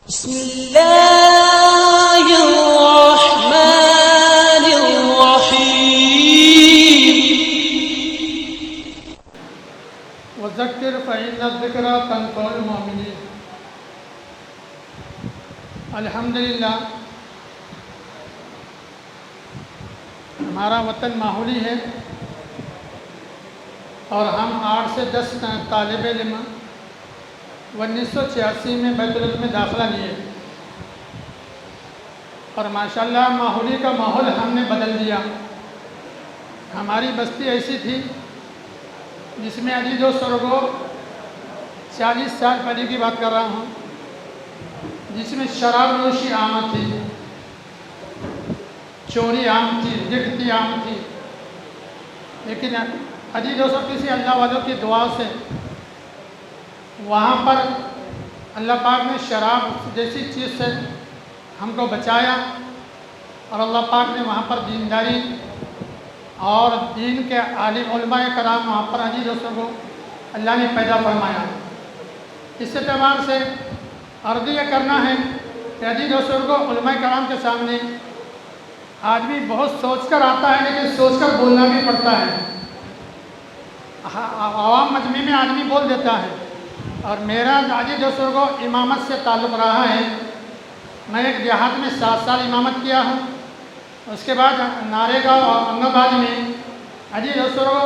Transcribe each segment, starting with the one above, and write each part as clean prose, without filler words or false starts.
بسم اللہ الرحمن الرحیم وذکر فإن الذکر تنفع المؤمنین۔ الحمدللہ ہمارا وطن ماحولی ہے اور ہم 8 سے 10 طالب علم 1986 میں بیت العلم میں داخلہ لیے اور ماشاءاللہ ماحولی کا ماحول ہم نے بدل دیا۔ ہماری بستی ایسی تھی جس میں علی دو سرگو 40 سال پہلے کی بات کر رہا ہوں، جس میں شراب نوشی عام تھی، چوری عام تھی، ڈکیتی عام تھی، لیکن علی دو سو کسی اللہ والوں کی دعا سے وہاں پر اللہ پاک نے شراب جیسی چیز سے ہم کو بچایا اور اللہ پاک نے وہاں پر دینداری اور دین کے عالم علماء کرام وہاں پر علی دوستوں کو اللہ نے پیدا فرمایا۔ اس اعتبار سے عرض یہ کرنا ہے کہ علی دوستوں کو علماء کرام کے سامنے آدمی بہت سوچ کر آتا ہے، لیکن سوچ کر بولنا بھی پڑتا ہے۔ عوام مجمع میں آدمی بول دیتا ہے، اور میرا علی دوستوں کو امامت سے تعلق رہا ہے۔ میں ایک دیہات میں 7 سال امامت کیا ہوں، اس کے بعد نارے گاؤں اور انگا آباد میں علی دوستوں کو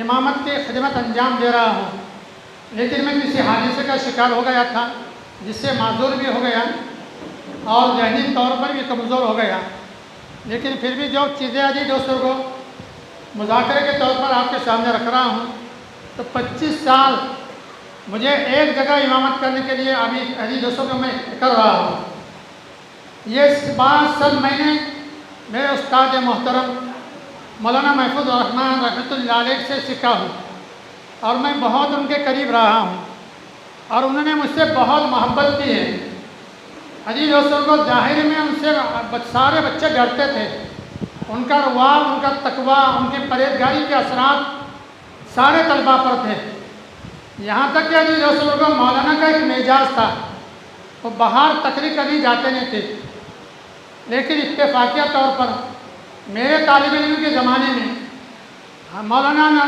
امامت کی خدمت انجام دے رہا ہوں، لیکن میں کسی حادثے کا شکار ہو گیا تھا جس سے معذور بھی ہو گیا اور ذہنی طور پر بھی کمزور ہو گیا، لیکن پھر بھی جو چیزیں علی دوستوں کو مذاکرے کے طور پر آپ کے سامنے رکھ رہا ہوں، تو 25 سال مجھے ایک جگہ امامت کرنے کے لیے ابھی علی دوستوں کو میں کر رہا ہوں۔ یہ بات سب میں نے میرے استاد محترم مولانا محفوظ الرحمن رحمۃ اللہ علیہ سے سیکھا ہوں، اور میں بہت ان کے قریب رہا ہوں اور انہوں نے مجھ سے بہت محبت کی ہے۔ علی دوستوں کو ظاہر میں ان سے سارے بچے ڈرتے تھے، ان کا رواب، ان کا تقویٰ، ان کی پرہیزگاری کے اثرات سارے طلباء پر تھے۔ یہاں تک کہ علی دوستوں کو مولانا کا ایک مزاج تھا، وہ باہر تقریر کرنے جاتے نہیں تھے، لیکن اتفاقیہ طور پر میرے طالب علم کے زمانے میں مولانا نے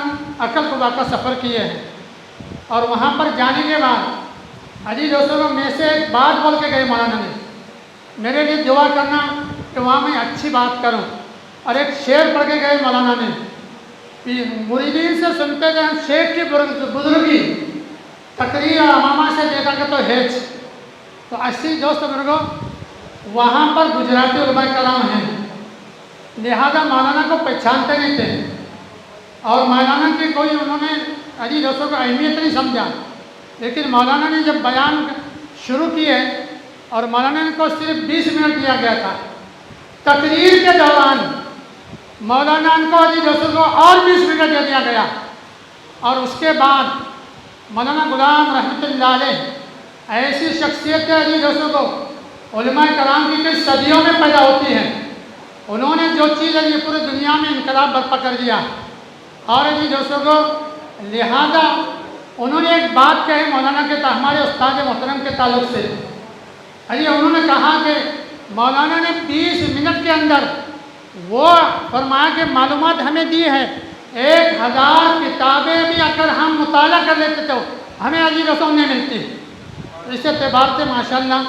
عقل خدا کا سفر کیے ہیں، اور وہاں پر جانے کے بعد علی دوستوں کو میں سے ایک بات بول کے گئے مولانا نے، میرے لیے دعا کرنا کہ وہاں میں اچھی بات کروں، اور ایک شعر پڑھ کے گئے مولانا نے، مریدین سے سنتے تھے شیخ کی بزرگی، تقریر امامہ سے دیکھا کہ تو ہیچ۔ تو 80 دوست بزرگوں وہاں پر گجراتی علماء کرام ہیں، لہذا مولانا کو پہچانتے نہیں تھے، اور مولانا کی کوئی انہوں نے علی دوستوں کو اہمیت نہیں سمجھا، لیکن مولانا نے جب بیان شروع کیے اور مولانا کو صرف 20 منٹ دیا گیا تھا، تقریر کے دوران مولانا کو علی دوستوں کو اور 20 منٹ دے دیا گیا، اور اس کے بعد مولانا غلام رحمۃ اللہ علیہ ایسی شخصیت ہے علی دوستوں کو علماء کرام کی کئی صدیوں میں پیدا ہوتی ہیں، انہوں نے جو چیز علی پوری دنیا میں انقلاب برپا کر دیا، اور علی دوستوں کو لہذا انہوں نے ایک بات کہی مولانا کے ہمارے استاد محترم کے تعلق سے، علی انہوں نے کہا کہ مولانا نے 20 منٹ کے اندر وہ فرمایا کہ معلومات ہمیں دی ہے، 1000 کتابیں بھی اگر ہم مطالعہ کر لیتے تو ہمیں علی دوستوں نہیں ملتی۔ اس اعتبار سے ماشاءاللہ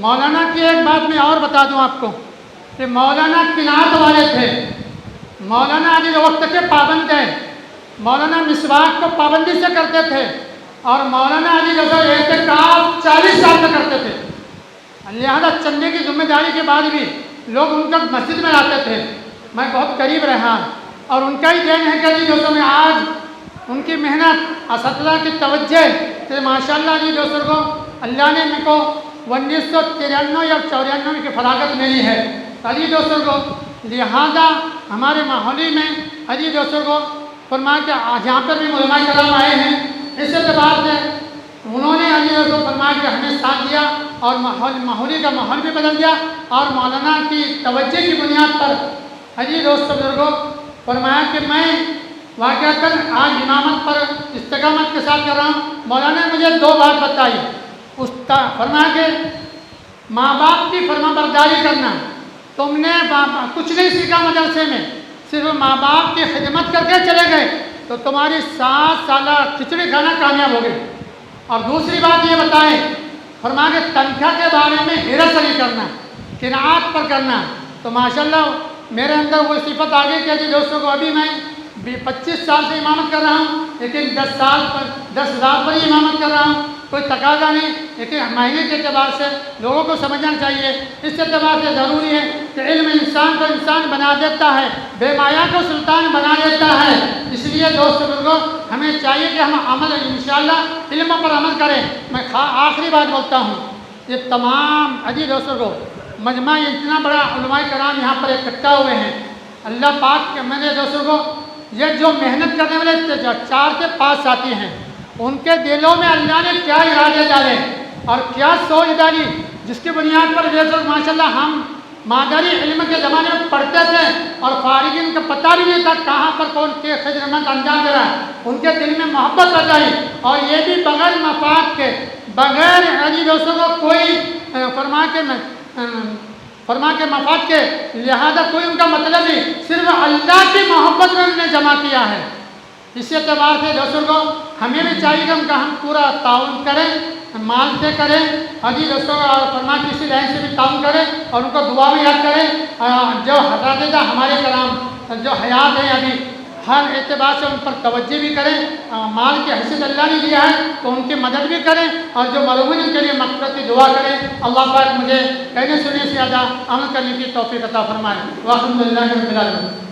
مولانا کی ایک بات میں اور بتا دوں آپ کو کہ مولانا قناعت والے تھے، مولانا علی وقت کے پابند ہیں، مولانا مسواک کو پابندی سے کرتے تھے، اور مولانا علی دوستوں اعتکاف 40 سال میں کرتے تھے، لہذا چندے کی ذمہ داری کے بعد بھی لوگ ان کا مسجد میں آتے تھے، میں بہت قریب رہا، اور ان کا ہی دین ہے کہ علی دوستوں میں آج ان کی محنت، اساتذہ کی توجہ سے ماشاءاللہ علی دوستوں کو اللہ نے ان کو 1993 یا 94 کی فراغت ملی ہے علی دوستوں کو، لہذا ہمارے ماحولی میں علی دوستوں کو فرمایا کہ یہاں پر بھی علماء کرام آئے ہیں، اس اعتبار سے انہوں نے علی دوستوں کو فرمایا کہ ہمیں ساتھ دیا اور ماحولی کا ماحول بھی بدل دیا، اور مولانا کی توجہ کی بنیاد پر علی دوستوں کو فرمایا کہ میں واقعتاً آج امامت پر استقامت کے ساتھ کر رہا ہوں۔ مولانا نے مجھے 2 بات بتائی، فرمایا کہ ماں باپ کی فرما برداری کرنا. تم نے کچھ نہیں سیکھا مدرسے میں، صرف ماں باپ کی خدمت کر کے چلے گئے تو تمہاری 7 سالہ کھچڑی کھانا کامیاب ہو گئی. اور دوسری بات یہ بتائیں، فرما کے تنخواہ کے بارے میں حرص نہیں کرنا، قناعت پر کرنا. تو ماشاءاللہ میرے اندر وہ صفت آ گئی کہ جی دوستوں کو ابھی میں 25 سال سے امامت کر رہا ہوں، لیکن 10,000 پر ہی امامت کر رہا ہوں. کوئی تقاضا نہیں، لیکن مہینے کے اعتبار سے لوگوں کو سمجھنا چاہیے. اس اعتبار سے ضروری ہے کہ علم انسان کو انسان بنا دیتا ہے، بے مایا کو سلطان بنا دیتا ہے. اس لیے دوست بزرگوں ہمیں چاہیے کہ ہم عمل انشاءاللہ علم پر عمل کریں. میں آخری بات بولتا ہوں، یہ تمام عزیز دوستوں کو مجمع اتنا بڑا علماء کرام یہاں پر اکٹھا ہوئے ہیں. اللہ پاک کے میرے دوستوں کو یہ جو محنت کرنے والے 4 سے 5 ساتھی ہیں، ان کے دلوں میں اللہ نے کیا ارادے ڈالے اور کیا سوچ ڈالی، جس کی بنیاد پر ماشاءاللہ ہم مادری علم کے زمانے میں پڑھتے تھے اور فارغین کا پتہ بھی نہیں تھا کہاں پر کون کے خدمت انجام دے رہا ہے. ان کے دل میں محبت آ جائی، اور یہ بھی بغیر مفاد کے، بغیر عزیز دوستوں کو کوئی فرما کے مفاد کے، لہذا کوئی ان کا مطلب نہیں، صرف اللہ کی محبت میں انہوں نے جمع کیا ہے. اس اعتبار سے دوستوں کو ہمیں بھی چاہیے کہ ہم پورا تعاون کریں، مال سے کریں، عزیز دوستوں کو فرما کسی لائن سے بھی تعاون کریں اور ان کو دعا میں یاد کریں. جو حضرات ہمارے کرام جو حیات ہیں ابھی، ہر اعتبار سے ان پر توجہ بھی کریں. مال کی حیثیت اللہ نے دیا ہے تو ان کی مدد بھی کریں، اور جو مرحومین ان کے لیے مغفرت کی دعا کریں. اللہ پاک مجھے کہنے سننے سے زیادہ عمل کرنے کی توفیق عطا فرمائے. والحمد للہ رب العالمین.